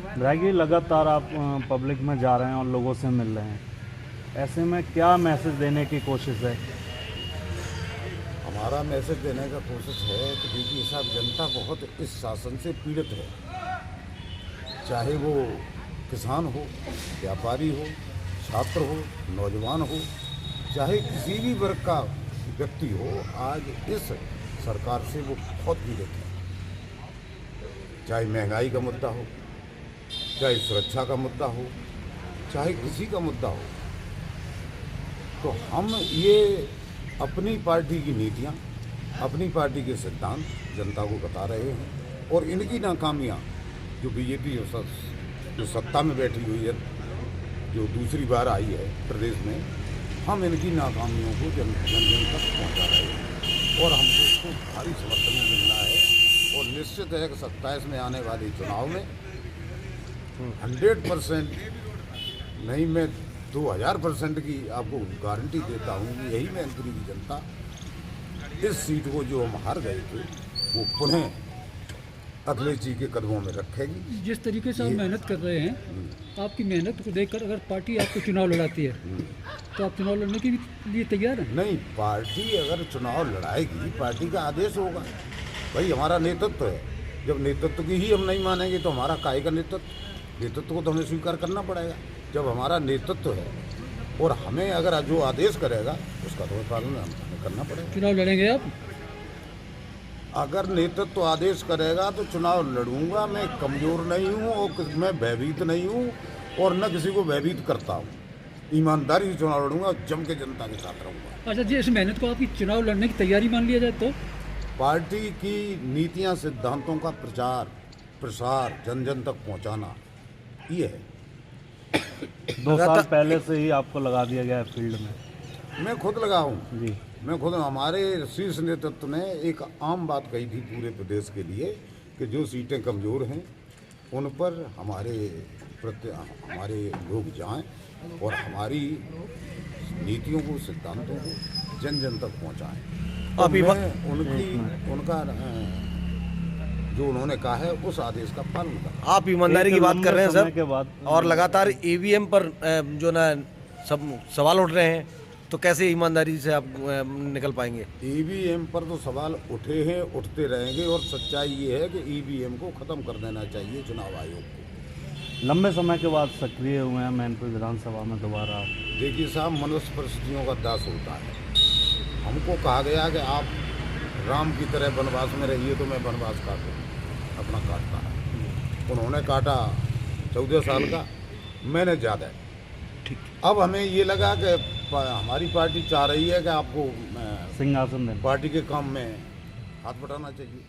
विधायक लगातार आप पब्लिक में जा रहे हैं और लोगों से मिल रहे हैं, ऐसे में क्या मैसेज देने की कोशिश है? हमारा मैसेज देने का कोशिश है कि देखिए साहब, जनता बहुत इस शासन से पीड़ित है। चाहे वो किसान हो, व्यापारी हो, छात्र हो, नौजवान हो, चाहे किसी भी वर्ग का व्यक्ति हो, आज इस सरकार से वो बहुत पीड़ित है। चाहे महंगाई का मुद्दा हो, चाहे सुरक्षा का मुद्दा हो, चाहे किसी का मुद्दा हो, तो हम ये अपनी पार्टी की नीतियाँ, अपनी पार्टी के सिद्धांत जनता को बता रहे हैं। और इनकी नाकामियाँ, जो बीजेपी जो सत्ता में बैठी हुई है, जो दूसरी बार आई है प्रदेश में, हम इनकी नाकामियों को जन तक पहुँचा रहे हैं और हमको उसको भारी समर्थन मिल रहा है। और निश्चित है कि 27 में आने वाले चुनाव में 100% नहीं, मैं 2000% की आपको गारंटी देता हूँ कि यही मैनपुरी की जनता इस सीट को जो हम हार गए थे वो पुनः अखिलेश जी के कदमों में रखेगी। जिस तरीके से आप मेहनत कर रहे हैं, आपकी मेहनत को देखकर अगर पार्टी आपको चुनाव लड़ाती है तो आप चुनाव लड़ने के लिए तैयार हैं? नहीं, पार्टी अगर चुनाव लड़ाएगी, पार्टी का आदेश होगा। भाई हमारा नेतृत्व है, जब नेतृत्व की ही हम नहीं मानेंगे तो हमारा काहे का नेतृत्व को तो हमें स्वीकार करना पड़ेगा। जब हमारा नेतृत्व है और हमें अगर जो आदेश करेगा उसका तो पालन हमें करना पड़ेगा। चुनाव लड़ेंगे आप? अगर नेतृत्व आदेश करेगा तो चुनाव लड़ूंगा। मैं कमज़ोर नहीं हूँ और मैं भयभीत नहीं हूँ और न किसी को भयभीत करता हूँ। ईमानदारी से चुनाव लड़ूंगा, जम के जनता के साथ रहूँगा। अच्छा जी, इस मेहनत को आपकी चुनाव लड़ने की तैयारी मान लिया जाए तो? पार्टी की नीतियाँ, सिद्धांतों का प्रचार प्रसार जन जन तक पहुँचाना, ये है। 2 साल पहले से ही आपको लगा दिया गया है फील्ड में? मैं खुद लगा हूँ जी। मैं खुद, हमारे शीर्ष नेतृत्व ने एक आम बात कही थी पूरे प्रदेश के लिए कि जो सीटें कमज़ोर हैं उन पर हमारे लोग जाएं और हमारी नीतियों को, सिद्धांतों को जन जन तक पहुंचाएं। और मैं उनका जो उन्होंने कहा है उस आदेश का पालन करें। आप ईमानदारी की बात कर रहे हैं सर, और लगातार ईवीएम पर जो ना सब सवाल उठ रहे हैं, तो कैसे ईमानदारी से आप निकल पाएंगे? ईवीएम पर तो सवाल उठे हैं, उठते रहेंगे और सच्चाई ये है कि ईवीएम को ख़त्म कर देना चाहिए चुनाव आयोग को। लंबे समय के बाद सक्रिय हुए हैं मैनपुर विधानसभा में दोबारा। देखिए साहब, मनुष्य परिस्थितियों का दास होता है। हमको कहा गया कि आप राम की तरह वनवास में रहिए, तो मैं वनवास अपना काटता है। उन्होंने काटा 14 साल का, मैंने ज़्यादा। ठीक। अब हमें ये लगा कि हमारी पार्टी चाह रही है कि आपको सिंहासन देना, पार्टी के काम में हाथ बटाना चाहिए।